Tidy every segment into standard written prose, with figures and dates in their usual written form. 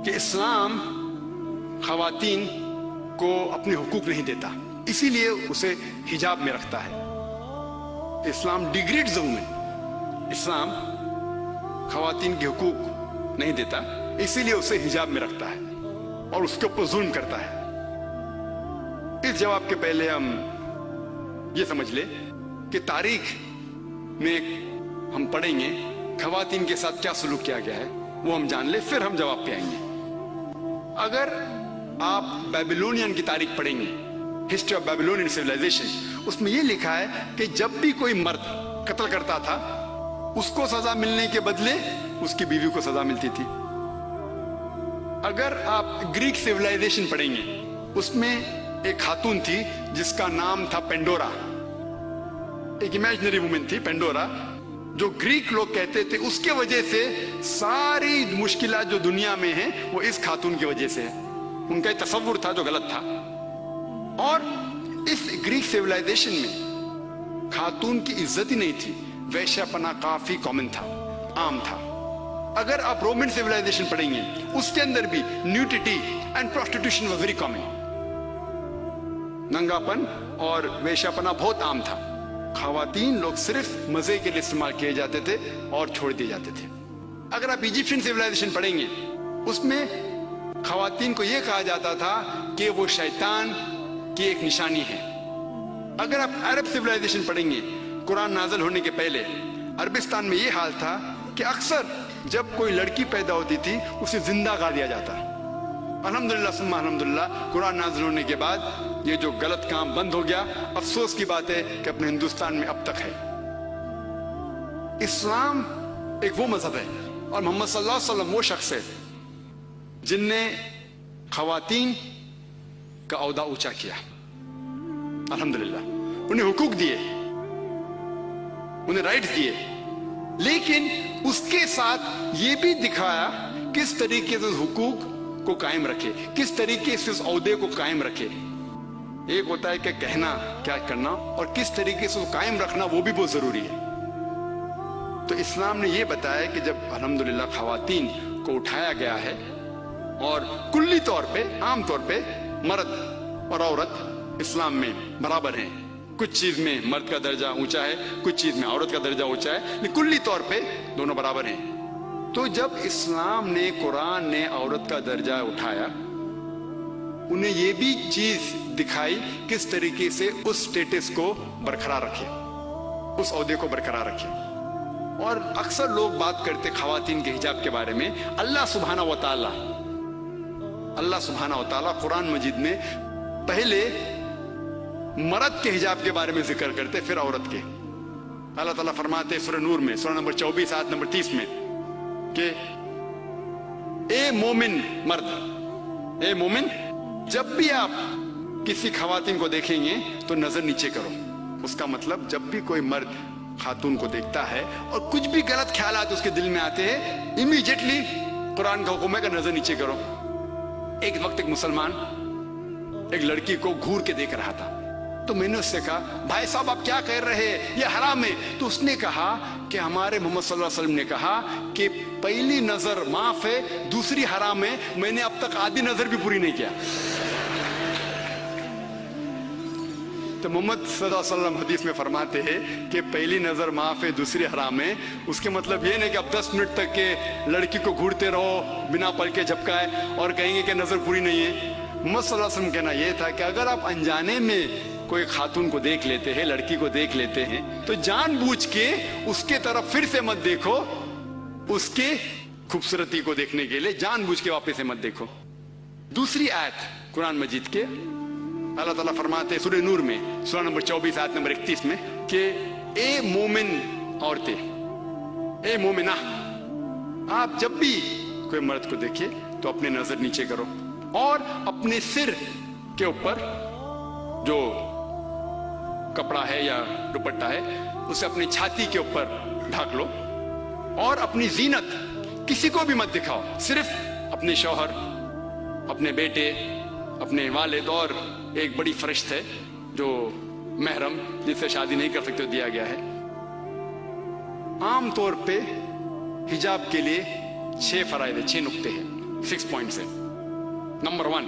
کہ اسلام خواتین کو اپنے حقوق نہیں دیتا، اسی لیے اسے حجاب میں رکھتا ہے۔ اسلام ڈیگریڈز دی وومن، اسلام خواتین کے حقوق نہیں دیتا، اسی لیے اسے حجاب میں رکھتا ہے اور اس کے اوپر ظلم کرتا ہے۔ اس جواب کے پہلے ہم یہ سمجھ لیں کہ تاریخ میں ہم پڑھیں گے خواتین کے ساتھ کیا سلوک کیا گیا ہے، وہ ہم جان لیں، پھر ہم جواب پہ آئیں گے۔ اگر آپ بیبلونین کی تاریخ پڑھیں گے، ہسٹری آف بیبلونین سیولائزیشن، اس میں یہ لکھا ہے کہ جب بھی کوئی مرد قتل کرتا تھا اس کو سزا ملنے کے بدلے اس کی بیوی کو سزا ملتی تھی۔ اگر آپ گریک سیولائزیشن پڑھیں گے، اس میں ایک خاتون تھی جس کا نام تھا پینڈورا، ایک امیجنری وومن تھی پینڈورا، جو گریک لوگ کہتے تھے اس کے وجہ سے ساری مشکلات جو دنیا میں ہیں وہ اس خاتون کی وجہ سے ہے۔ ان کا ایک تصور تھا جو غلط تھا، اور اس گریک سیولائزیشن میں خاتون کی عزت ہی نہیں تھی، ویشیا پنا کافی کامن تھا، عام تھا۔ اگر آپ رومن سیولائزیشن پڑھیں گے، اس کے اندر بھی nudity and prostitution was very common, ننگا پن اور ویشیا پنا بہت عام تھا۔ خواتین لوگ صرف مزے کے لیے استعمال کیے جاتے تھے اور چھوڑ دیے جاتے تھے۔ اگر آپ ایجپشین سیولائزیشن پڑھیں گے، اس میں خواتین کو یہ کہا جاتا تھا کہ وہ شیطان کی ایک نشانی ہے۔ اگر آپ عرب سیولائزیشن پڑھیں گے، قرآن نازل ہونے کے پہلے عربستان میں یہ حال تھا کہ اکثر جب کوئی لڑکی پیدا ہوتی تھی اسے زندہ گاڑ دیا جاتا۔ الحمدللہ ثم الحمدللہ قرآن نازل ہونے کے بعد یہ جو غلط کام بند ہو گیا۔ افسوس کی بات ہے کہ اپنے ہندوستان میں اب تک ہے۔ اسلام ایک وہ مذہب ہے اور محمد صلی اللہ علیہ وسلم وہ شخص ہے جن نے خواتین کا عہدہ اونچا کیا، الحمدللہ، انہیں حقوق دیے، انہیں رائٹس دیے، لیکن اس کے ساتھ یہ بھی دکھایا کس طریقے سے حقوق کو قائم رکھے، کس طریقے سے اس عہدے کو قائم رکھے۔ ایک ہوتا ہے کہ کہنا کیا کرنا، اور کس طریقے سے قائم رکھنا وہ بھی بہت ضروری ہے۔ تو اسلام نے یہ بتایا کہ جب الحمدللہ خواتین کو اٹھایا گیا ہے، اور کلی طور پہ عام طور پہ مرد اور عورت اسلام میں برابر ہیں، کچھ چیز میں مرد کا درجہ اونچا ہے، کچھ چیز میں عورت کا درجہ اونچا ہے، لیکن کلی طور پہ دونوں برابر ہیں۔ تو جب اسلام نے، قرآن نے عورت کا درجہ اٹھایا، انہیں یہ بھی چیز دکھائی کس طریقے سے اس سٹیٹس کو برقرار رکھے، اس عہدے کو برقرار رکھے۔ اور اکثر لوگ بات کرتے خواتین کے حجاب کے بارے میں، اللہ سبحانہ و تعالیٰ قرآن مجید میں پہلے مرد کے حجاب کے بارے میں ذکر کرتے، پھر عورت کے۔ اللہ تعالیٰ فرماتے سورہ نور میں، سورہ نمبر 24 آیت نمبر 30 میں کہ اے مومن مرد، اے مومن، جب بھی آپ کسی خواتین کو دیکھیں گے تو نظر نیچے کرو۔ اس کا مطلب جب بھی کوئی مرد خاتون کو دیکھتا ہے اور کچھ بھی غلط خیالات اس کے دل میں آتے ہیں، امیڈیٹلی قرآن کا حکم ہے کہ نظر نیچے کرو۔ ایک وقت ایک مسلمان ایک لڑکی کو گھور کے دیکھ رہا تھا، تو میں نے اس سے کہا بھائی صاحب آپ کیا کہہ رہے ہیں، یہ حرام ہے۔ تو اس نے کہا کہ ہمارے محمد صلی اللہ علیہ وسلم نے کہا کہ پہلی نظر معاف ہے، دوسری حرام ہے، میں نے اب تک آدھی نظر بھی پوری نہیں کیا۔ تو محمد صلی اللہ علیہ وسلم حدیث میں فرماتے ہیں کہ پہلی نظر معاف ہے، دوسری حرام ہے۔ اس کے مطلب یہ نہیں کہ اب 10 منٹ تک کہ لڑکی کو گھورتے رہو بنا پل کے جھپکائے اور کہیں گے کہ نظر پوری نہیں ہے۔ محمد صلی اللہ علیہ وسلم کہنا یہ تھا کہ اگر آپ انجانے میں کوئی خاتون کو دیکھ لیتے ہیں، لڑکی کو دیکھ لیتے ہیں، تو جان بوجھ کے اس کے طرف پھر سے مت دیکھو، اس کے خوبصورتی کو دیکھنے کے لیے جان بوجھ کے واپس سے مت دیکھو۔ دوسری آیت قرآن مجید کے اللہ تعالیٰ فرماتے ہیں سورہ نور میں، سورہ نمبر 24 آیت نمبر 31 میں کہ اے مومن عورتیں، اے مومنہ، آپ جب بھی کوئی مرد کو دیکھے تو اپنے نظر نیچے کرو اور اپنے سر کے اوپر جو کپڑا ہے یا دوپٹہ ہے اسے اپنی چھاتی کے اوپر ڈھک لو، اور اپنی زینت کسی کو بھی مت دکھاؤ، صرف اپنے شوہر، اپنے بیٹے، اپنے والد، اور ایک بڑی فرشت ہے جو محرم جس سے شادی نہیں کر سکتے دیا گیا ہے۔ عام طور پہ حجاب کے لیے 6 فرائض ہیں، 6 نقطے ہیں۔ 6 पॉइंट्स है। नंबर 1,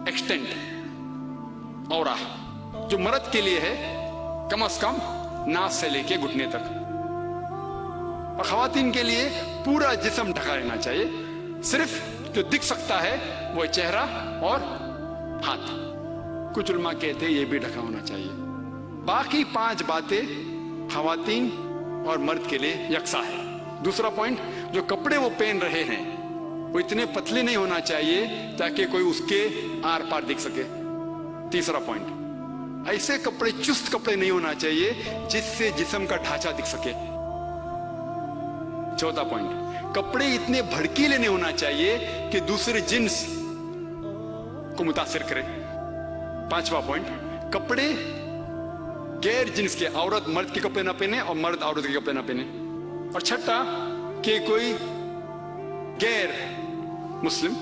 एक्सटेंट औरा, जो मर्द के लिए है कम से कम नास से लेके घुटने तक, और खवातीन के लिए पूरा जिस्म ढका रहना चाहिए। सिर्फ जो दिख सकता है वो चेहरा और हाथ। कुछ उलमा कहते हैं ये भी ढका होना चाहिए। बाकी 5 बातें खवातीन और मर्द के लिए यकसा है। दूसरा पॉइंट, जो कपड़े वो पहन रहे हैं वो इतने पतले नहीं होना चाहिए ताकि कोई उसके आर पार दिख सके। तीसरा पॉइंट, ऐसे कपड़े, चुस्त कपड़े नहीं होना चाहिए जिससे जिस्म का ढांचा दिख सके। चौथा पॉइंट, कपड़े इतने भड़कीले नहीं होना चाहिए कि दूसरे जिन्स को मुतासिर करे। पांचवा पॉइंट, कपड़े गैर जिन्स के, औरत मर्द के कपड़े ना पहने और मर्द औरत के कपड़े ना पहने। और छठा, कि कोई गैर मुस्लिम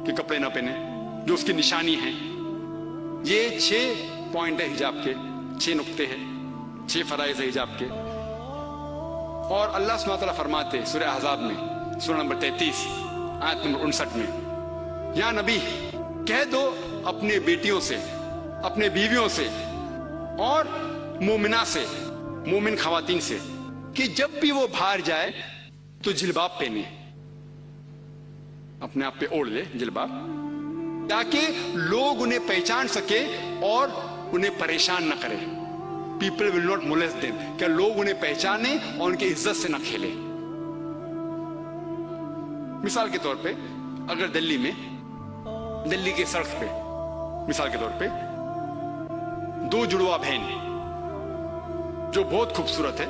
के कपड़े ना पहने जो उसकी निशानी है। ये 6 पॉइंट है हिजाब के, 6 नुक्ते हैं, 6 फराइज है हिजाब के। और अल्लाह सुब्हानहू व तआला फरमाते सूरह अहज़ाब में, सूरह नंबर 33 आयत नंबर 59 में, या नबी कह दो अपने बेटियों से, अपने बीवियों से और मोमिना से, मोमिन खवातीन से, कि जब भी वो बाहर जाए तो जिलबाब पहने, अपने आप पे ओढ़ ले जिलबाब, ताकि लोग उन्हें पहचान सके और उन्हें परेशान न करे। People will not molest them, क्या लोग उन्हें पहचाने और उनकी इज्जत से न खेले। मिसाल के तौर पे, अगर दिल्ली में, दिल्ली की सड़क पे मिसाल के तौर पे 2 जुड़वा बहन जो बहुत खूबसूरत है,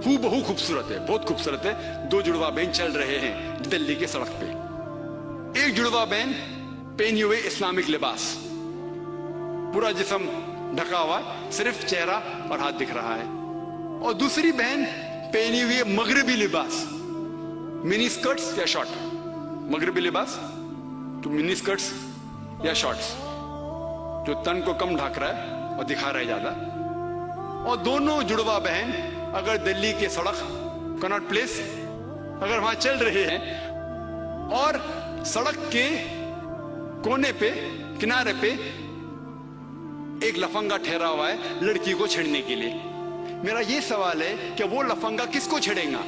हूबहू खूबसूरत है, बहुत खूबसूरत है, 2 जुड़वा बहन चल रहे हैं दिल्ली के सड़क पे। एक जुड़वा बहन पहनी हुई इस्लामिक लिबास, पूरा जिस्म ढका हुआ, सिर्फ चेहरा और हाथ दिख रहा है। और दूसरी बहन पहनी हुई मगरबी लिबास, मिनी स्कर्ट्स या शॉर्ट, मगरबी लिबास तो मिनी स्कर्ट्स या शॉर्ट्स, जो तन को कम ढक रहा है और दिखा रहा है ज्यादा। और दोनों जुड़वा बहन अगर दिल्ली के सड़क, कनॉट प्लेस, अगर वहां चल रहे हैं और सड़क के कोने पे, किनारे पे एक लफंगा ठहरा हुआ है लड़की को छेड़ने के लिए, मेरा ये सवाल है कि वो लफंगा किसको छेड़ेगा?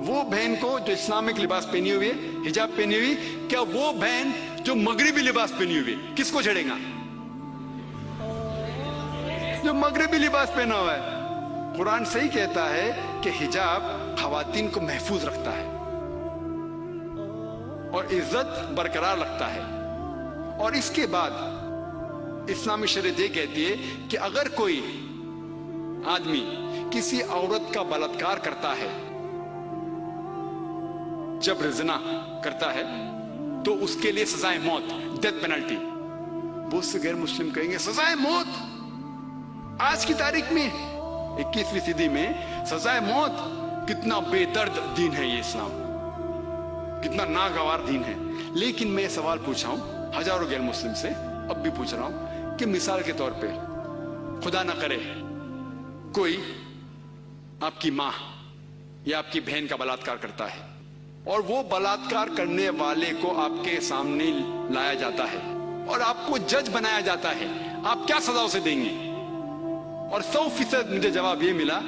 वो बहन को जो इस्लामिक लिबास पहनी हुई है, हिजाब पहनी हुई, क्या वो बहन जो मगरिबी लिबास पहनी हुई है किसको छेड़ेगा? जो मगरिबी लिबास पहना हुआ है। कुरान सही कहता है कि हिजाब खवातीन को महफूज रखता है और इज्जत बरकरार रखता है। और इसके बाद इस्लामी शरीयत ये कहती है कि अगर कोई आदमी किसी औरत का बलात्कार करता है, जबर ज़िना करता है, तो उसके लिए सजाए मौत, डेथ पेनल्टी। बहुत से गैर मुस्लिम कहेंगे सजाए मौत, आज की तारीख में 21वीं सदी में सजाए मौत, कितना बेदर्द दीन है ये इस्लाम, कितना नागवार दीन है। लेकिन मैं सवाल पूछा हूं हजारों गैर मुस्लिम से, अब भी पूछ रहा हूं कि मिसाल के तौर पे खुदा ना करे कोई आपकी मां या आपकी बहन का बलात्कार करता है और वो बलात्कार करने वाले को आपके सामने लाया जाता है और आपको जज बनाया जाता है, आप क्या सजा उसे देंगे? और 100% मुझे जवाब ये मिला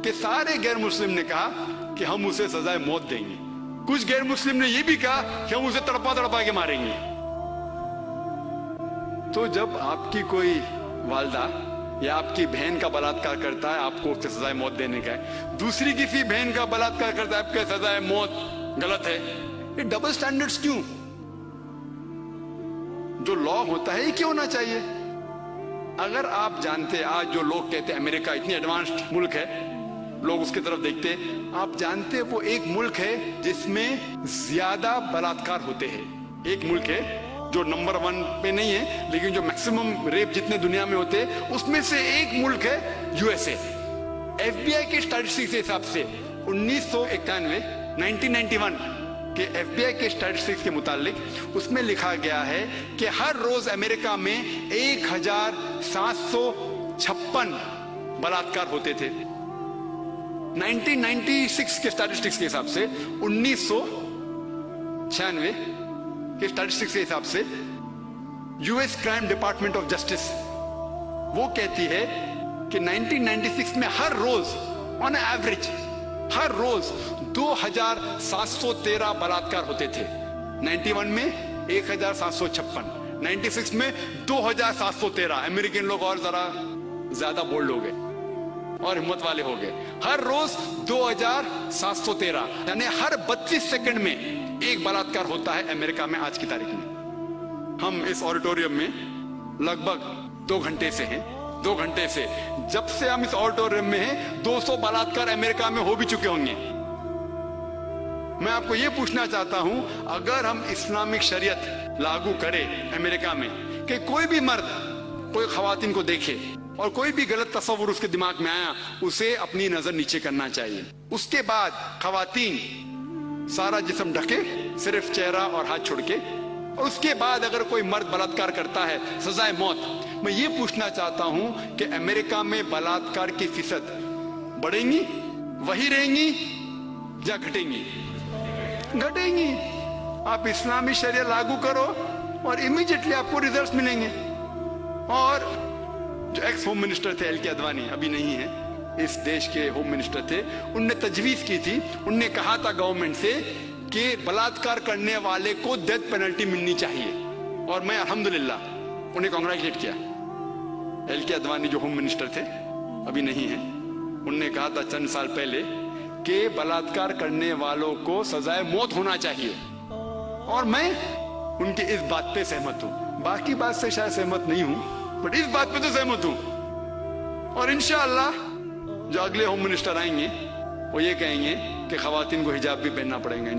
कि सारे गैर मुस्लिम ने कहा कि हम उसे सजाए मौत देंगे। कुछ गैर मुस्लिम ने ये भी कहा कि हम उसे तड़पा तड़पा के मारेंगे। तो जब आपकी कोई वालदा या आपकी बहन का बलात्कार करता है, आपको उससे सजाए मौत देने का है, दूसरी किसी बहन का बलात्कार करता है, आपके सजाए मौत गलत है। ये डबल स्टैंडर्ड्स क्यों? जो लॉ होता है ये क्यों होना चाहिए? अगर आप जानते, आज जो लोग कहते हैं अमेरिका इतनी एडवांस्ड मुल्क है, लोग उसकी तरफ देखते, आप जानते वो एक मुल्क है जिसमें ज्यादा बलात्कार होते हैं। एक मुल्क है जो नंबर 1 पे नहीं है, लेकिन जो मैक्सिमम रेप जितने दुनिया में होते हैं उसमें से एक मुल्क है यूएसए। एफबीआई के स्टैटिस्टिक्स के हिसाब से 1991 के एफबीआई के स्टैटिस्टिक्स के मुतालिक उसमें लिखा गया है कि हर रोज अमेरिका में 1756 बलात्कार होते थे। 1996 के स्टैटिस्टिक्स के हिसाब से 96 के स्टैटिस्टिक्स के हिसाब से US crime department of justice वो कहती है कि 1996 में हर रोज ऑन एवरेज हर रोज 2713 बलात्कार होते थे। 91 में 1756, 96 में 2713। अमेरिकन लोग और जरा ज्यादा बोल्ड हो गए और हिम्मत वाले हो गए। हर रोज 2713, यानी हर 32 सेकंड में एक बलात्कार होता है अमेरिका में आज की तारीख में। हम इस ऑडिटोरियम में लगभग 2 घंटे से हैं। 2 घंटे से जब से हम इस ऑडिटोरियम में हैं 200 बलात्कार अमेरिका में हो भी चुके होंगे। मैं आपको यह पूछना चाहता हूं, अगर हम इस्लामिक शरीयत लागू करें अमेरिका में कि कोई भी मर्द कोई खवातीन को देखे और कोई भी गलत तस्वुर उसके दिमाग में आया, उसे अपनी नजर नीचे करना चाहिए। उसके बाद खवातीन सारा जिस्म ढके, सिर्फ चेहरा और हाथ छोड़ के, और उसके बाद अगर कोई मर्द बलात्कार करता है सजाए मौत। मैं ये पूछना चाहता हूं कि अमेरिका में बलात्कार की फीसद बढ़ेंगी, वही रहेंगी या घटेंगी? घटेंगी। आप इस्लामी शरिया लागू करो और इमीडिएटली आपको रिजल्ट्स मिलेंगे। और जो एक्स होम मिनिस्टर थे एल के अडवाणी, अभी नहीं है, इस देश के होम मिनिस्टर थे, उनने तजवीज की थी, उनने कहा था गवर्नमेंट से कि बलात्कार करने वाले को डेथ पेनल्टी मिलनी चाहिए। और मैं अल्हम्दुलिल्लाह उन्हें कांग्रेचुलेट किया। एल के अडवाणी जो होम मिनिस्टर थे, अभी नहीं है, उनने कहा था चंद साल पहले कि बलात्कार करने वालों को सजाए मौत होना चाहिए। और मैं उनकी इस बात पे सहमत हूं। बाकी बात से शायद सहमत नहीं हूं, बट इस बात पे तो सहमत हूं। और इंशाअल्लाह जो अगले होम मिनिस्टर आएंगे वो ये कहेंगे कि खवातीन को हिजाब भी पहनना पड़ेगा।